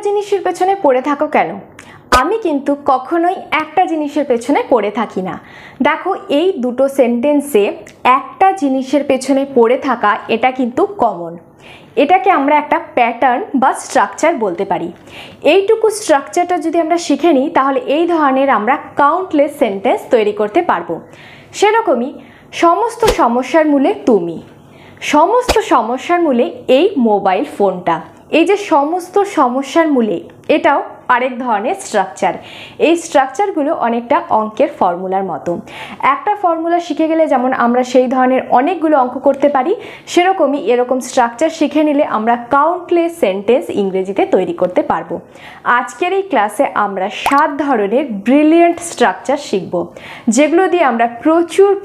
জিনিসের পেছনে পড়ে থাকো কেন? আমি কিন্তু কখনোই একটা জিনিসের পেছনে পড়ে থাকি না। দেখো, এই দুটো সেন্টেন্সে একটা জিনিসের পেছনে পড়ে থাকা এটা কিন্তু কমন। এটাকে আমরা একটা প্যাটার্ন বা স্ট্রাকচার বলতে পারি। এইটুকু স্ট্রাকচারটা যদি আমরা শিখে নিই তাহলে এই ধরনের আমরা কাউন্টলেস সেন্টেন্স তৈরি করতে পারবো। সেরকমই সমস্ত সমস্যার মূলে তুমি, সমস্ত সমস্যার মূলে এই মোবাইল ফোনটা, এই যে সমস্ত সমস্যার মূলে, এটাও আরেক ধরনের স্ট্রাকচার। এই স্ট্রাকচারগুলো অনেকটা অঙ্কের ফর্মুলার মতো। একটা ফর্মুলা শিখে গেলে যেমন আমরা সেই ধরনের অনেকগুলো অঙ্ক করতে পারি, সেরকমই এরকম স্ট্রাকচার শিখে নিলে আমরা কাউন্টলেস সেন্টেন্স ইংরেজিতে তৈরি করতে পারবো। আজকের এই ক্লাসে আমরা 7 ধরনের ব্রিলিয়েন্ট স্ট্রাকচার শিখব, যেগুলো দিয়ে আমরা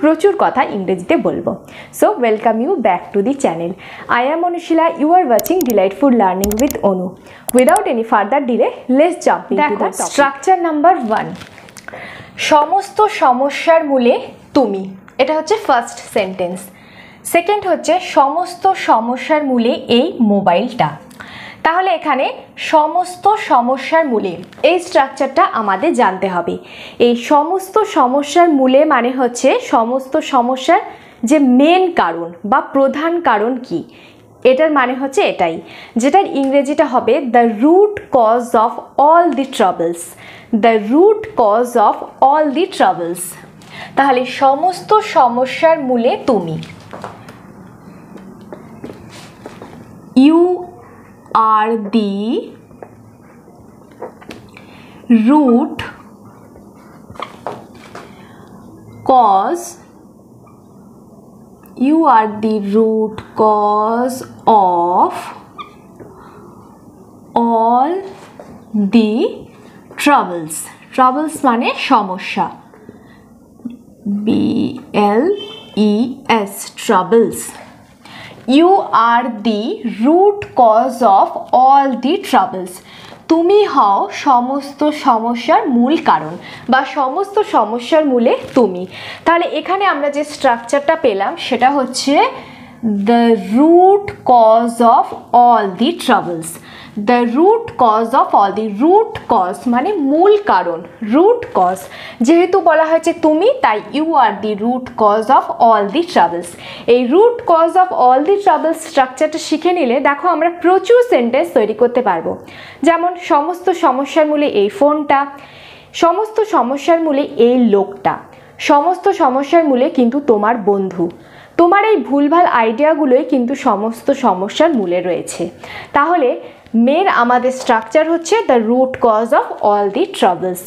প্রচুর কথা ইংরেজিতে বলবো। So welcome you back to the channel. I am Anushila. You are watching Delightful Learning with Onu. Without any further delay, let's jump into the topic. Structure number 1. সমস্ত সমস্যার মূলে তুমি, এটা হচ্ছে ফার্স্ট সেন্টেন্স। সেকেন্ড হচ্ছে সমস্ত সমস্যার মূলে এই মোবাইলটা। তাহলে এখানে সমস্ত সমস্যার মূলে এই স্ট্রাকচারটা আমাদের জানতে হবে। এই সমস্ত সমস্যার মূলে মানে হচ্ছে সমস্ত সমস্যার যে মেন কারণ বা প্রধান কারণ কি, এটার মানে হচ্ছে এটাই, যেটার ইংরেজিটা হবে the root cause of all the troubles. The root cause of all the troubles. তাহলে সমস্ত সমস্যার মূলে তুমি, you are the root cause, you are the root cause of all the troubles. Troubles মানে সমস্যা, BLES, troubles. You are the root cause of all the troubles. তুমি হও সমস্ত সমস্যার মূল কারণ বা সমস্ত সমস্যার মূলে তুমি। তাহলে এখানে আমরা যে স্ট্রাকচারটা পেলাম সেটা হচ্ছে the root cause of all the troubles. The root cause of all the, root cause মানে মূল কারণ, রুট কজ যেহেতু বলা হয়েছে তুমি, তাই you are the root cause of all the troubles. এই root cause of all the troubles স্ট্রাকচারটা শিখে নিলে দেখো আমরা প্রচুর সেন্টেন্স তৈরি করতে পারবো। যেমন সমস্ত সমস্যার মূলে এই ফোনটা, সমস্ত সমস্যার মূলে এই লোকটা, সমস্ত সমস্যার মূলে কিন্তু তোমার বন্ধু, তোমার এই ভুলভাল আইডিয়াগুলোই কিন্তু সমস্ত সমস্যার মূলে রয়েছে। তাহলে মেন আমাদের স্ট্রাকচার হচ্ছে the root cause of all the troubles.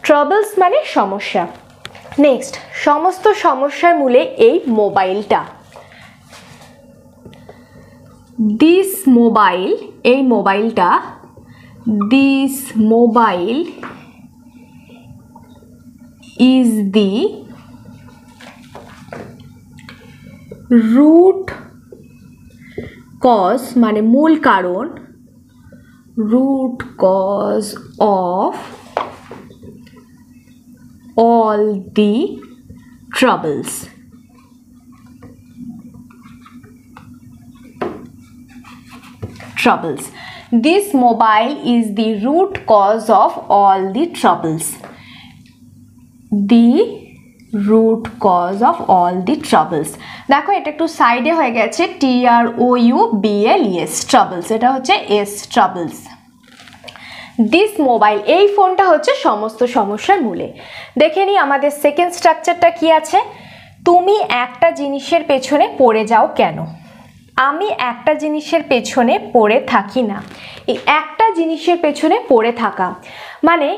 Troubles মানে সমস্যা। নেক্সট, সমস্ত সমস্যার মূলে এই মোবাইলটা, দিস মোবাইল, এই মোবাইলটা, this mobile is the root cause মানে মূল কারণ, root cause of all the troubles. Troubles. This mobile is the root cause of all the troubles. The root cause of all the troubles. দেখো এটা একটু সাইডে হয়ে গেছে, TROUBLES, troubles, এটা হচ্ছে S, troubles. দিস মোবাইল, এই ফোনটা হচ্ছে সমস্ত সমস্যার মূলে। দেখে নিই আমাদের সেকেন্ড স্ট্রাকচারটা কি আছে। তুমি একটা জিনিসের পেছনে পড়ে যাও কেন? আমি একটা জিনিসের পেছনে পড়ে থাকি না। এই একটা জিনিসের পেছনে পড়ে থাকা মানে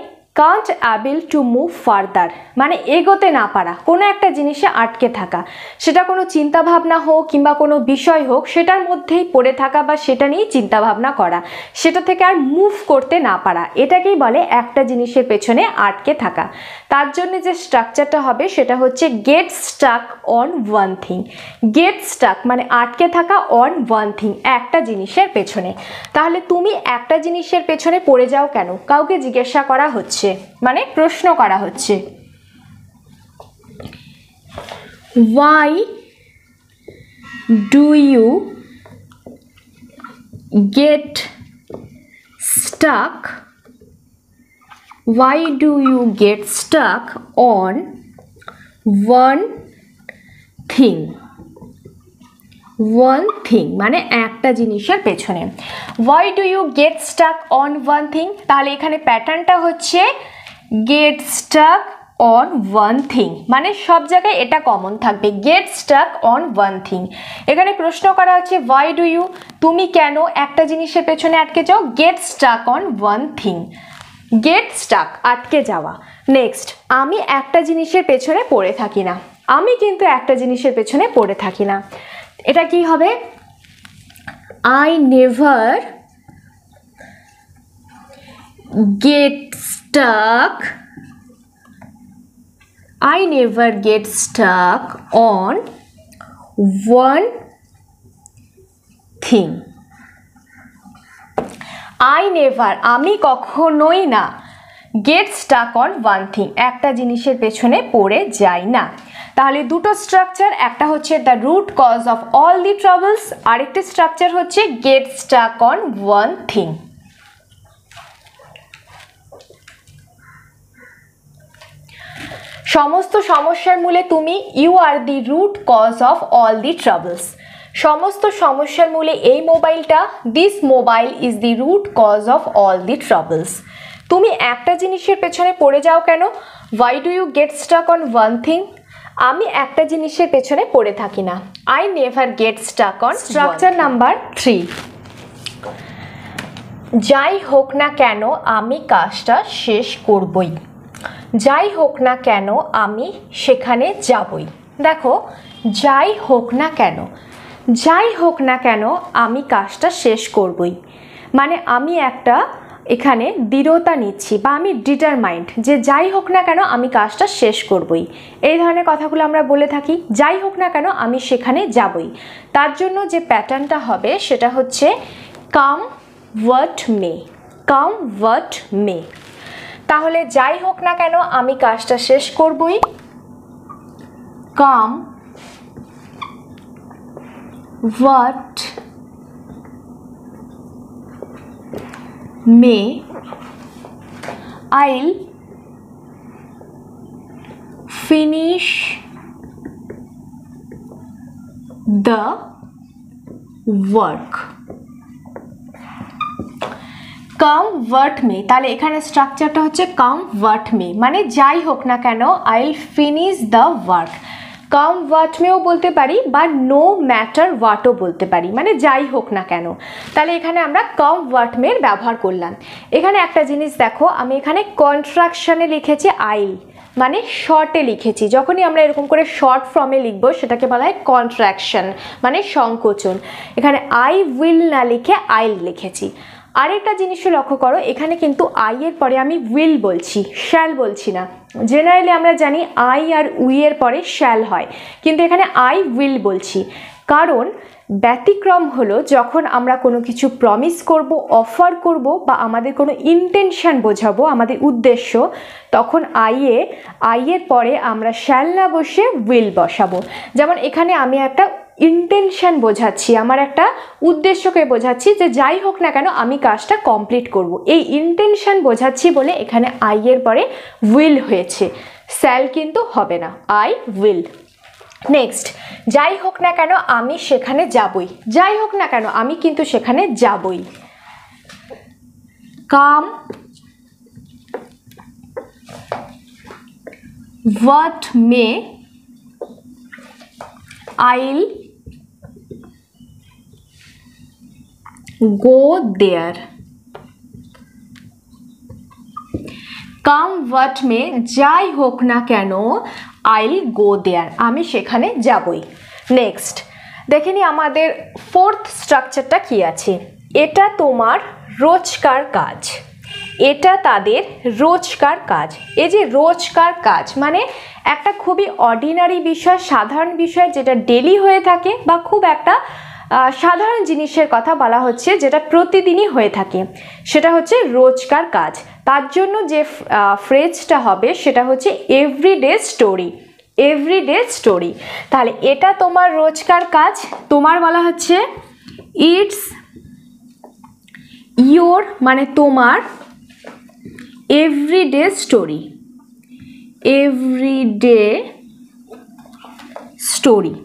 can't able to move further, মানে এগোতে না পারা, কোনো একটা জিনিসে আটকে থাকা, সেটা কোনো চিন্তাভাবনা হোক কিংবা কোনো বিষয় হোক, সেটার মধ্যেই পড়ে থাকা বা সেটা নিয়েই চিন্তাভাবনা করা, সেটা থেকে আর মুভ করতে না পারা, এটাকেই বলে একটা জিনিসের পেছনে আটকে থাকা। তার জন্য যে স্ট্রাকচারটা হবে সেটা হচ্ছে get stuck on one thing. Gate Starc মানে আটকে থাকা অন ওয়ান থিং, একটা জিনিসের পেছনে। তাহলে তুমি একটা জিনিসের পেছনে পড়ে যাও কেন? কাউকে জিজ্ঞাসা করা হচ্ছে, মানে প্রশ্ন করা হচ্ছে। Why do you get stuck? Why do you get stuck on one thing? one thing মানে একটা জিনিসের পেছনে। Why do you get stuck on one thing? তাহলে এখানে প্যাটার্নটা হচ্ছে get stuck on one thing, মানে সব জায়গায় এটা কমন থাকবে, get stuck on one thing। এখানে প্রশ্ন করা হচ্ছে why do you, তুমি কেন একটা জিনিসের পেছনে আটকে যাও? get stuck on one thing, get stuck আটকে যাওয়া। নেক্সট, আমি একটা জিনিসের পেছনে পড়ে থাকি না। আমি কিন্তু একটা জিনিসের পেছনে পড়ে থাকি না, এটা কি হবে? I never get stuck, I never get stuck on one thing। I never আমি কখনোই না get stuck on one thing একটা জিনিসের পেছনে পড়ে যাই না। তাহলে দুটো স্ট্রাকচার, একটা হচ্ছে the root cause of all the troubles, আরেকটি স্ট্রাকচার হচ্ছে get stuck on one thing. সমস্ত সমস্যার মূলে তুমি, you are the root cause of all the troubles. সমস্ত সমস্যার মূলে এই মোবাইলটা, this mobile is the root cause of all the troubles. তুমি একটা জিনিসের পেছনে পড়ে যাও কেন? Why do you get stuck on one thing? আমি একটা জিনিসের পেছনে পড়ে থাকি না, I never gate stuck on. Structure number 3, যাই হোক না কেন আমি কাজটা শেষ করবই। যাই হোক না কেন আমি সেখানে যাবই। দেখো, যাই হোক না কেন, যাই হোক না কেন আমি কাজটা শেষ করবই, মানে আমি একটা এখানে দৃঢ়তা নিচ্ছি বা আমি ডিটারমাইন্ড যে যাই হোক না কেন আমি কাজটা শেষ করবই। এই ধরনের কথাগুলো আমরা বলে থাকি। যাই হোক না কেন আমি সেখানে যাবই, তার জন্য যে প্যাটার্নটা হবে সেটা হচ্ছে কাম what May, come what may. তাহলে যাই হোক না কেন আমি কাজটা শেষ করবই, come what may, I'll finish the work। Come what may, তাহলে এখানে স্ট্রাকচারটা হচ্ছে কাম হোয়াট মে, মানে যাই হোক না কেন I'll finish the work. Come what মেও বলতে পারি বা নো ম্যাটার হোয়াটও বলতে পারি, মানে যাই হোক না কেন। তাহলে এখানে আমরা কাম হোয়াট মের ব্যবহার করলাম। এখানে একটা জিনিস দেখো, আমি এখানে কন্ট্রাকশনে লিখেছি আইল, মানে শর্টে লিখেছি। যখনই আমরা এরকম করে শর্ট ফর্মে লিখবো সেটাকে বলা হয় কন্ট্রাকশন, মানে সংকোচন। এখানে আই উইল না লিখে আইল লিখেছি। আরেকটা জিনিসও লক্ষ্য করো, এখানে কিন্তু আই এর পরে আমি উইল বলছি, শ্যাল বলছি না। জেনারেলি আমরা জানি আই আর উই এর পরে শ্যাল হয়, কিন্তু এখানে আই উইল বলছি। কারণ ব্যতিক্রম হলো যখন আমরা কোনো কিছু প্রমিস করব, অফার করব বা আমাদের কোনো ইন্টেনশন বোঝাবো, আমাদের উদ্দেশ্য, তখন আই এর পরে আমরা শ্যাল না বসে উইল বসাবো। যেমন এখানে আমি একটা ইন্টেনশন বোঝাচ্ছি, আমার একটা উদ্দেশ্যকে বোঝাচ্ছি যে যাই হোক না কেন আমি কাজটা কমপ্লিট করব। এই ইন্টেনশন বোঝাচ্ছি বলে এখানে আই এর পরে উইল হয়েছে, শ্যাল কিন্তু হবে না, আই উইল। নেক্সট, যাই হোক না কেন আমি সেখানে যাবই। যাই হোক না কেন আমি কিন্তু সেখানে যাবই, কাম হোয়াট মে আইল গো দেয়ার। কাম হোয়াট মে, যাই হোক না কেন আইল গো দেয়ার, আমি সেখানে যাবই। নেক্সট দেখে নি আমাদের ফোর্থ স্ট্রাকচারটা কি আছে। এটা তোমার রোজকার কাজ, এটা তাদের রোজকার কাজ। এই যে রোজকার কাজ মানে একটা খুবই অর্ডিনারি বিষয়, সাধারণ বিষয়, যেটা ডেলি হয়ে থাকে বা খুব একটা সাধারণ জিনিসের কথা বলা হচ্ছে, যেটা প্রতিদিনই হয়ে থাকে, সেটা হচ্ছে রোজকার কাজ। তার জন্য যে ফ্রেজটা হবে সেটা হচ্ছে এভরিডে স্টোরি, এভরিডে স্টোরি। তাহলে এটা তোমার রোজকার কাজ, তোমার বলা হচ্ছে ইটস ইয়োর মানে তোমার, এভরিডে স্টোরি, এভরিডে স্টোরি।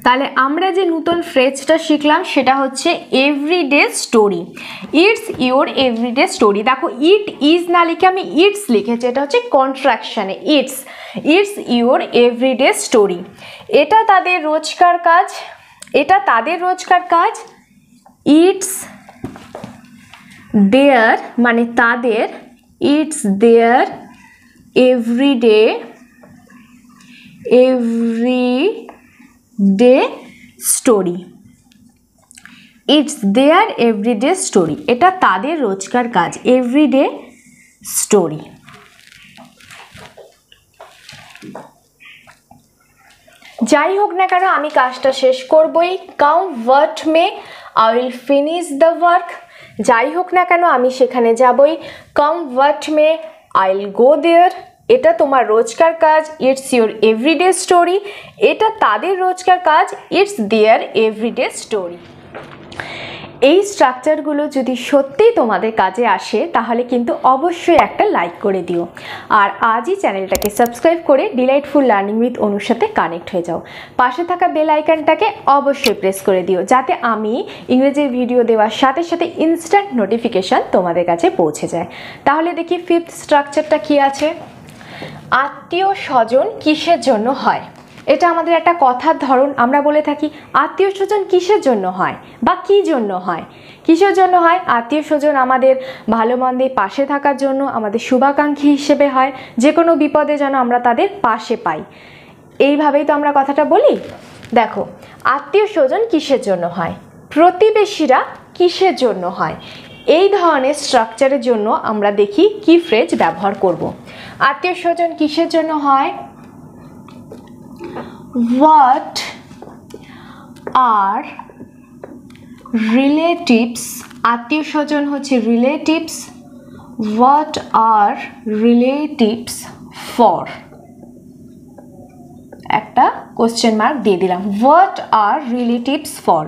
তাহলে আমরা যে নতুন ফ্রেজটা শিখলাম সেটা হচ্ছে everyday story. It's your everyday story. দেখো ইট ইজ না লিখে আমি ইটস লিখেছি, এটা হচ্ছে কন্ট্রাকশানে it's. It's your everyday story. এটা তাদের রোজকার কাজ, এটা তাদের রোজকার কাজ। ইটস দেয়ার মানে তাদের, it's their everyday, everyday story. It's their everyday story, এটা তাদের রোজকার কাজ, এভরিডে স্টোরি। যাই হোক না কেন আমি কাজটা শেষ করবই। Come what may I will finish the work. যাই হোক না কেন আমি সেখানে যাবই। Come what may I will go there, এটা তোমার রোজকার কাজ। ইটস ইয়োর এভরিডে স্টোরি, এটা তাদের রোজকার কাজ। It's their everyday story. এই স্ট্রাকচারগুলো যদি সত্যিই তোমাদের কাজে আসে তাহলে কিন্তু অবশ্যই একটা লাইক করে দিও। আর আজই চ্যানেলটাকে সাবস্ক্রাইব করে ডিলাইটফুল লার্নিং উইথ অনুর সাথে কানেক্ট হয়ে যাও। পাশে থাকা বেল আইকনটাকে অবশ্যই প্রেস করে দিও যাতে আমি ইংরেজির ভিডিও দেওয়ার সাথে সাথে ইনস্ট্যান্ট নোটিফিকেশান তোমাদের কাছে পৌঁছে যায়। তাহলে দেখি ফিফথ স্ট্রাকচারটা কী আছে। আত্মীয় স্বজন কিসের জন্য হয়? এটা আমাদের একটা কথার ধরন। আমরা বলে থাকি আত্মীয় স্বজন কিসের জন্য হয় বা কী জন্য হয়। কিসের জন্য হয়? আত্মীয় স্বজন আমাদের ভালো মন্দে পাশে থাকার জন্য, আমাদের শুভাকাঙ্ক্ষী হিসেবে হয়, যে কোনো বিপদে যেন আমরা তাদের পাশে পাই। এইভাবেই তো আমরা কথাটা বলি। দেখো আত্মীয় স্বজন কিসের জন্য হয়, প্রতিবেশীরা কিসের জন্য হয়, এই ধরনের স্ট্রাকচারের জন্য আমরা দেখি কি ফ্রেজ ব্যবহার করব। আত্মীয় স্বজন কিসের জন্য হয়? What are relatives? আত্মীয় স্বজন হচ্ছে relatives. What are relatives for? একটা কোশ্চেন মার্ক দিয়ে দিলাম। What are relatives for?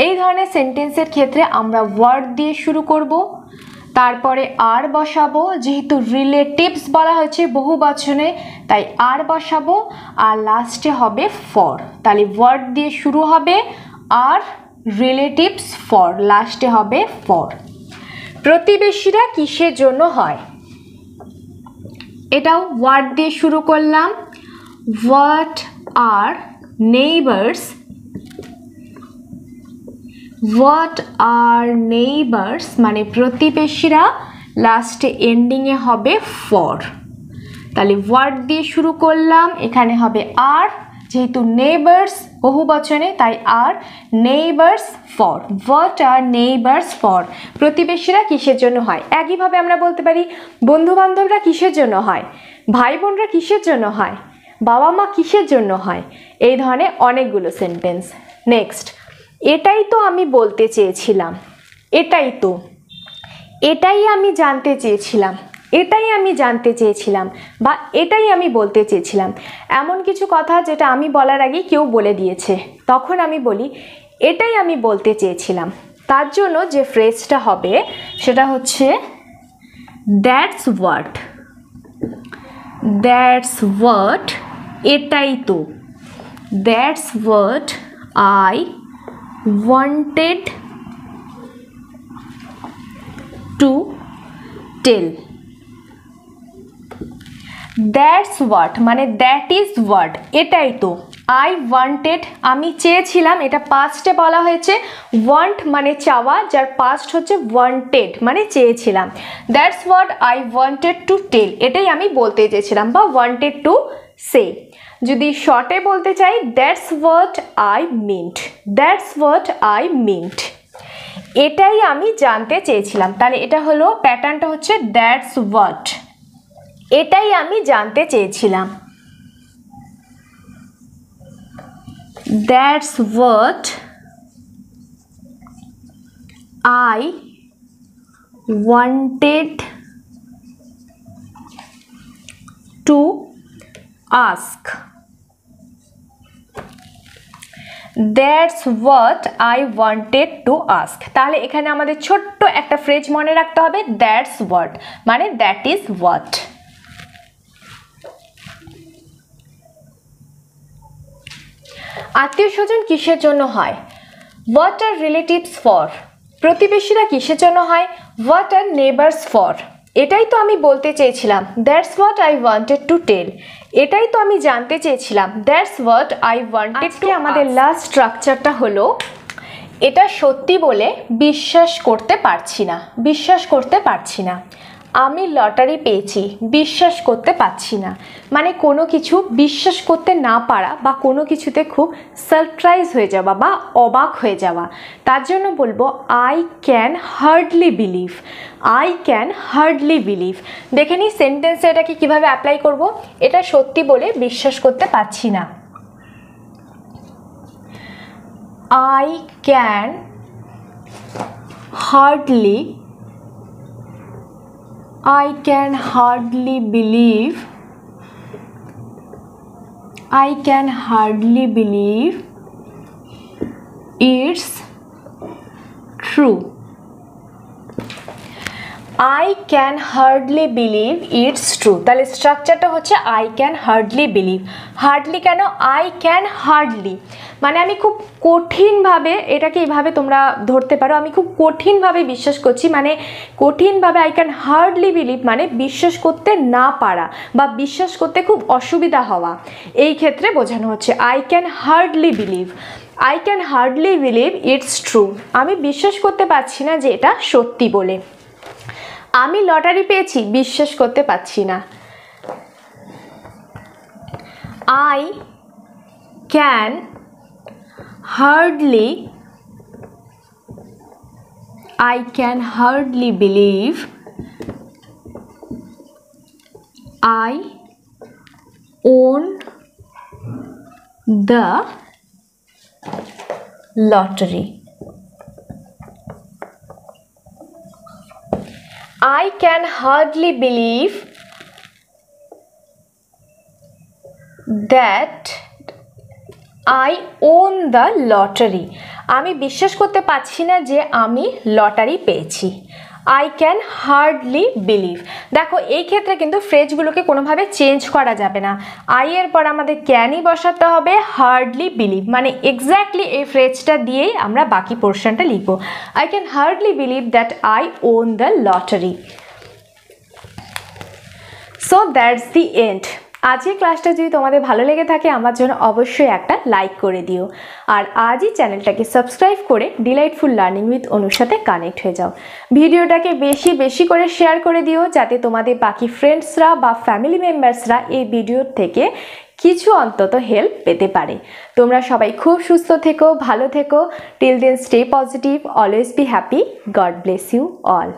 এই ধরনের সেন্টেন্সের ক্ষেত্রে আমরা ওয়ার্ড দিয়ে শুরু করব, তারপরে আর বসাবো। যেহেতু রিলেটিভস বলা হয়েছে বহু বচনে তাই আর বসাবো, আর লাস্টে হবে ফর। তাহলে ওয়ার্ড দিয়ে শুরু হবে আর রিলেটিভস ফর, লাস্টে হবে ফর। প্রতিবেশীরা কিসের জন্য হয়? এটাও ওয়ার্ড দিয়ে শুরু করলাম। What are neighbors? What are neighbors মানে প্রতিবেশীরা, লাস্টে এন্ডিংয়ে হবে ফর। তাহলে ওয়ার্ড দিয়ে শুরু করলাম, এখানে হবে আর, যেহেতু নেইবার্স বহু বচনে তাই are, neighbours for. What are neighbours for, প্রতিবেশীরা কিসের জন্য হয়। একইভাবে আমরা বলতে পারি বন্ধু বান্ধবরা কিসের জন্য হয়, ভাই বোনরা কিসের জন্য হয়, বাবা মা কিসের জন্য হয়। এই ধরনের অনেকগুলো সেন্টেন্স। নেক্সট, এটাই তো আমি বলতে চেয়েছিলাম, এটাই আমি জানতে চেয়েছিলাম, এটাই আমি জানতে চেয়েছিলাম বা এটাই আমি বলতে চেয়েছিলাম। এমন কিছু কথা যেটা আমি বলার আগে কেউ বলে দিয়েছে, তখন আমি বলি এটাই আমি বলতে চেয়েছিলাম। তার জন্য যে ফ্রেজটা হবে সেটা হচ্ছে দ্যাটস হোয়াট, এটাই তো, that's what I wanted to tell. That's what মানে দ্যাট ইজ হোয়াট, এটাই তো। আই ওয়ান্টেড আমি চেয়েছিলাম, এটা পাস্টে বলা হয়েছে। ওয়ান্ট মানে চাওয়া, যার পাস্ট হচ্ছে ওয়ান্টেড মানে চেয়েছিলাম। That's what I wanted to tell, এটাই আমি বলতে চেয়েছিলাম বা ওয়ান্টেড টু সে। যদি শর্টে বলতে চাই that's what I mint, that's what I mint, এটাই আমি জানতে চেয়েছিলাম। তাহলে এটা হলো প্যাটার্নটা হচ্ছে দ্যাটস হোয়াট, এটাই আমি জানতে চেয়েছিলাম। That's what I wanted to ask. That's what I wanted to ask. তাহলে এখানে আমাদের ছোট্ট একটা ফ্রেজ মনে রাখতে হবে, দ্যাটস হোয়াট মানে দ্যাট ইজ হোয়াট। আত্মীয় স্বজন কিসের জন্য হয়? What are relatives for. প্রতিবেশীরা কিসের জন্য হয়? What are neighbours for. এটাই তো আমি বলতে চেয়েছিলাম, that's what I wanted to tell. এটাই তো আমি জানতে চেয়েছিলাম, that's what I wanted to. আমাদের লাস্ট স্ট্রাকচারটা হলো, এটা সত্যি বলে বিশ্বাস করতে পারছি না। বিশ্বাস করতে পারছি না। আমি লটারি পেয়েছি, বিশ্বাস করতে পারছি না মানে কোনো কিছু বিশ্বাস করতে না পারা বা কোনো কিছুতে খুব সারপ্রাইজ হয়ে যাওয়া বা অবাক হয়ে যাওয়া। তার জন্য বলবো I can hardly believe. I can hardly believe. দেখে নিই সেন্টেন্সে এটাকে কীভাবে অ্যাপ্লাই করব। এটা সত্যি বলে বিশ্বাস করতে পারছি না। I can hardly believe it's true. I can hardly believe it's true. তাহলে স্ট্রাকচারটা হচ্ছে I can hardly believe. Hardly কেন? I can hardly মানে আমি খুব কঠিনভাবে, এটাকে এইভাবে তোমরা ধরতে পারো, আমি খুব কঠিনভাবে বিশ্বাস করছি মানে কঠিনভাবে। I can hardly believe মানে বিশ্বাস করতে না পারা বা বিশ্বাস করতে খুব অসুবিধা হওয়া। এই ক্ষেত্রে বোঝানো হচ্ছে I can hardly believe. I can hardly believe it's true. আমি বিশ্বাস করতে পারছি না যে এটা সত্যি বলে। আমি লটারি পেয়েছি, বিশ্বাস করতে পারছি না। I can hardly believe I own the lottery. I can hardly believe that I own the lottery. আমি বিশ্বাস করতে পারছি না যে আমি লটারি পেয়েছি। I can hardly believe. দেখো এই ক্ষেত্রে কিন্তু ফ্রেজগুলোকে কোনোভাবে চেঞ্জ করা যাবে না। I এর পর আমাদের ক্যানই বসাতে হবে, হার্ডলি বিলিভ মানে এক্স্যাক্টলি এই ফ্রেজটা দিয়েই আমরা বাকি পোর্শনটা লিখব। I can hardly believe that I own the lottery. So that's the end. আজকের ক্লাসটা যদি তোমাদের ভালো লেগে থাকে আমার জন্য অবশ্যই একটা লাইক করে দিও, আর আজই চ্যানেলটাকে সাবস্ক্রাইব করে ডিলাইটফুল লার্নিং উইথ অনুর সাথে কানেক্ট হয়ে যাও। ভিডিওটাকে বেশি বেশি করে শেয়ার করে দিও যাতে তোমাদের বাকি ফ্রেন্ডসরা বা ফ্যামিলি মেম্বার্সরা এই ভিডিওর থেকে কিছু অন্তত হেল্প পেতে পারে। তোমরা সবাই খুব সুস্থ থেকো, ভালো থেকো। Till then stay positive, always be happy. God bless you all.